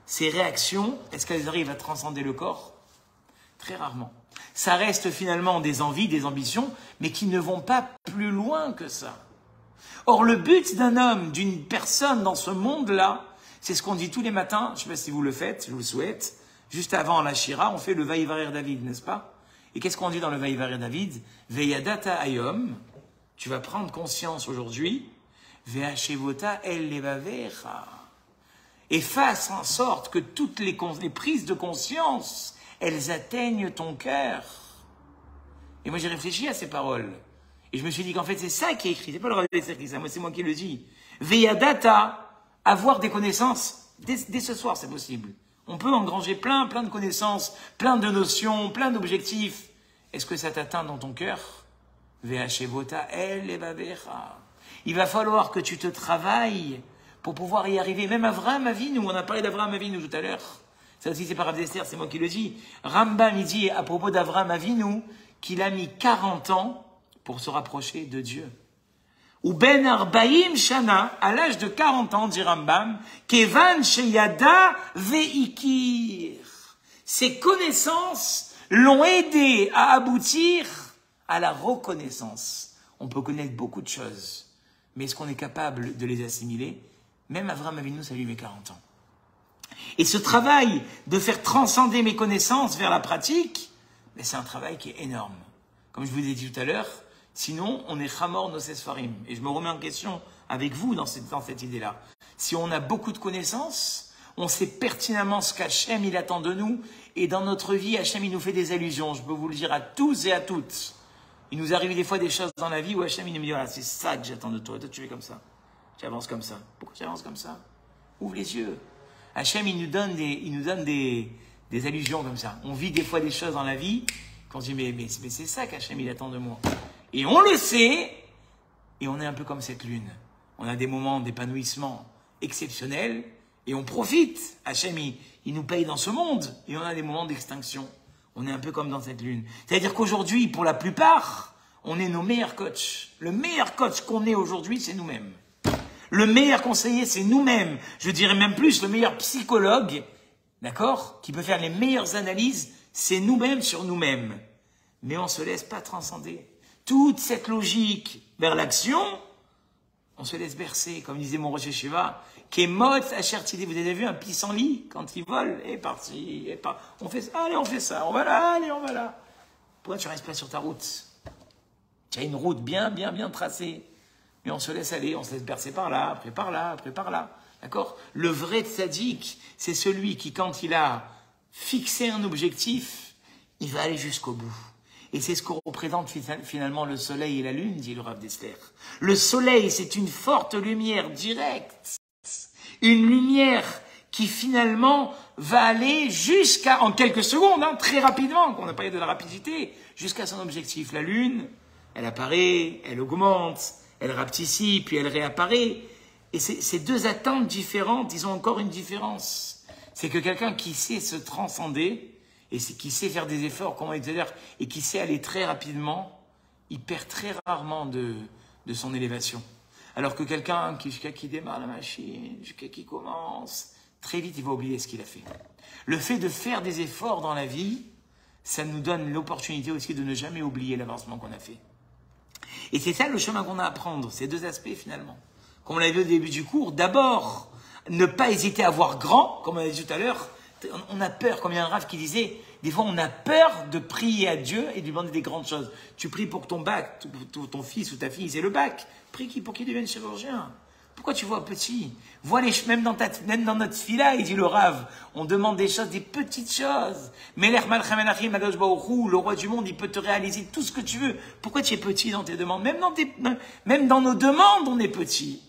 ces réactions, est-ce qu'elles arrivent à transcender le corps? Très rarement. Ça reste finalement des envies, des ambitions, mais qui ne vont pas plus loin que ça. Or, le but d'un homme, d'une personne dans ce monde-là, c'est ce qu'on dit tous les matins, je ne sais pas si vous le faites, je vous le souhaite, juste avant la Shira, on fait le Vaïvarer David, n'est-ce pas? Et qu'est-ce qu'on dit dans le Vaïvarer David? Veyadata Ayom, tu vas prendre conscience aujourd'hui, Ve'ashevota el levavecha. Et fasse en sorte que toutes les prises de conscience, elles atteignent ton cœur. Et moi, j'ai réfléchi à ces paroles. Et je me suis dit qu'en fait, c'est ça qui est écrit. C'est pas le Rav Dessler qui dit ça, moi, c'est moi qui le dis. Ve'yadata, avoir des connaissances, dès ce soir, c'est possible. On peut engranger plein de connaissances, plein de notions, plein d'objectifs. Est-ce que ça t'atteint dans ton cœur? Ve'ashevota el levavecha. Il va falloir que tu te travailles pour pouvoir y arriver. Même Avraham Avinu, on a parlé d'Avraham Avinu tout à l'heure. Ça aussi, c'est pas Rav Dessler, c'est moi qui le dis. Rambam, il dit à propos d'Avraham Avinu qu'il a mis 40 ans pour se rapprocher de Dieu. Ou ben arbaim shana, à l'âge de 40 ans, dit Rambam, kevan sheyada veikir. Ces connaissances l'ont aidé à aboutir à la reconnaissance. On peut connaître beaucoup de choses, mais est-ce qu'on est capable de les assimiler? Même Avraham Avinu, ça lui met 40 ans. Et ce travail de faire transcender mes connaissances vers la pratique, mais c'est un travail qui est énorme. Comme je vous ai dit tout à l'heure, sinon on est chamor nos sesfarim. Et je me remets en question avec vous dans cette idée-là. Si on a beaucoup de connaissances, on sait pertinemment ce qu'Hachem il attend de nous. Et dans notre vie, Hachem il nous fait des allusions. Je peux vous le dire à tous et à toutes. Il nous arrive des fois des choses dans la vie où Hachem il nous dit, voilà, c'est ça que j'attends de toi. Toi tu fais comme ça. Tu avances comme ça. Pourquoi tu avances comme ça? Ouvre les yeux. Hachem, il nous donne des allusions comme ça. On vit des fois des choses dans la vie, qu'on se dit, mais c'est ça qu'Hachem, il attend de moi. Et on le sait, et on est un peu comme cette lune. On a des moments d'épanouissement exceptionnels, et on profite. Hachem, il nous paye dans ce monde, et on a des moments d'extinction. On est un peu comme dans cette lune. C'est-à-dire qu'aujourd'hui, pour la plupart, on est nos meilleurs coachs. Le meilleur coach qu'on ait aujourd'hui, c'est nous-mêmes. Le meilleur conseiller, c'est nous-mêmes. Je dirais même plus, le meilleur psychologue, d'accord, qui peut faire les meilleures analyses, c'est nous-mêmes sur nous-mêmes. Mais on ne se laisse pas transcender. Toute cette logique vers l'action, on se laisse bercer, comme disait mon Rosh Yeshiva, Kemot Ashertidi. Vous avez vu un pissenlit, quand il vole, est parti, on fait ça, allez, on fait ça, on va là, allez, on va là. Pourquoi tu ne restes pas sur ta route? Tu as une route bien tracée. Mais on se laisse aller, on se laisse bercer par là, après par là, après par là. D'accord? Le vrai tzaddik, c'est celui qui, quand il a fixé un objectif, il va aller jusqu'au bout. Et c'est ce que représente finalement le soleil et la lune, dit le Rav Dessler. Le soleil, c'est une forte lumière directe. Une lumière qui finalement va aller jusqu'à, en quelques secondes, hein, très rapidement, qu'on a parlé de la rapidité, jusqu'à son objectif. La lune, elle apparaît, elle augmente, elle rapetissit, puis elle réapparaît. Et ces deux attentes différentes, ils ont encore une différence. C'est que quelqu'un qui sait se transcender, et qui sait faire des efforts, comme on dit tout à l'heure, et qui sait aller très rapidement, il perd très rarement de son élévation. Alors que quelqu'un qui démarre la machine, qui commence, très vite, il va oublier ce qu'il a fait. Le fait de faire des efforts dans la vie, ça nous donne l'opportunité aussi de ne jamais oublier l'avancement qu'on a fait. Et c'est ça le chemin qu'on a à prendre, ces deux aspects finalement. Comme on l'a vu au début du cours, d'abord, ne pas hésiter à voir grand, comme on l'a dit tout à l'heure. On a peur, comme il y a un Rav qui disait, des fois on a peur de prier à Dieu et de lui demander des grandes choses. Tu pries pour ton bac, ton fils ou ta fille, c'est le bac. Prie pour qu'il devienne chirurgien. Pourquoi tu vois petit? Vois même dans notre fila, il dit le Rav, on demande des choses, des petites choses. Melech Malchem Menachim Kadosh Baruch Hu, le roi du monde, il peut te réaliser tout ce que tu veux. Pourquoi tu es petit dans tes demandes? Même dans nos demandes, on est petit.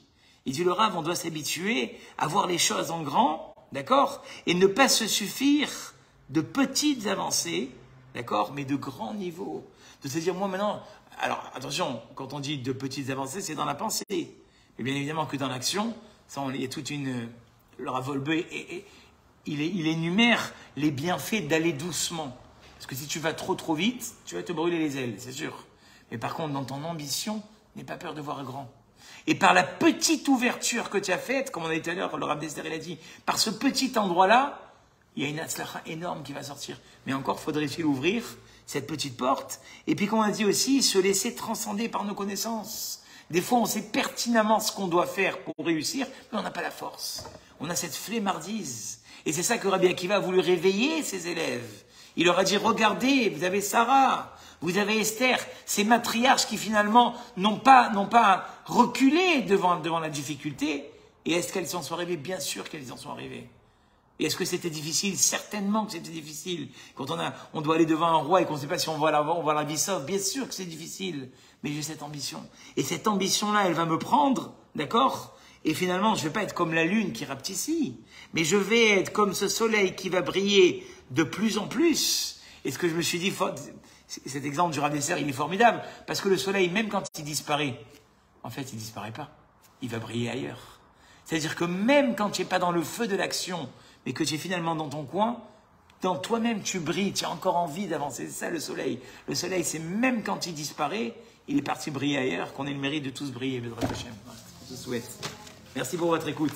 Il dit le Rav, on doit s'habituer à voir les choses en grand, d'accord? Et ne pas se suffire de petites avancées, d'accord? Mais de grands niveaux. De se dire, moi maintenant, alors attention, quand on dit de petites avancées, c'est dans la pensée. Mais bien évidemment que dans l'action, il y a toute une... Le Rav Wolbe, il énumère les bienfaits d'aller doucement. Parce que si tu vas trop vite, tu vas te brûler les ailes, c'est sûr. Mais par contre, dans ton ambition, n'aie pas peur de voir grand. Et par la petite ouverture que tu as faite, comme on a dit tout à l'heure, le Rav Dessler il a dit, par ce petit endroit-là, il y a une atzlacha énorme qui va sortir. Mais encore, faudrait-il ouvrir cette petite porte. Et puis, comme on a dit aussi, se laisser transcender par nos connaissances. Des fois, on sait pertinemment ce qu'on doit faire pour réussir, mais on n'a pas la force. On a cette flemmardise. Et c'est ça que Rabbi Akiva a voulu réveiller ses élèves. Il leur a dit, regardez, vous avez Sarah, vous avez Esther, ces matriarches qui finalement n'ont pas reculer devant la difficulté. Et est-ce qu'elles en sont arrivées? Bien sûr qu'elles en sont arrivées. Et est-ce que c'était difficile? Certainement que c'était difficile. Quand on doit aller devant un roi et qu'on ne sait pas si on va la vie sauve, bien sûr que c'est difficile. Mais j'ai cette ambition. Et cette ambition-là, elle va me prendre, d'accord? Et finalement, je ne vais pas être comme la lune qui rapetissait, mais je vais être comme ce soleil qui va briller de plus en plus. Et ce que je me suis dit, cet exemple du Rav Dessler, il est formidable, parce que le soleil, même quand il disparaît, en fait, il ne disparaît pas. Il va briller ailleurs. C'est-à-dire que même quand tu n'es pas dans le feu de l'action, mais que tu es finalement dans ton coin, dans toi-même tu brilles, tu as encore envie d'avancer. C'est ça le soleil. Le soleil, c'est même quand il disparaît, il est parti briller ailleurs, qu'on ait le mérite de tous briller. On se souhaite. Merci pour votre écoute.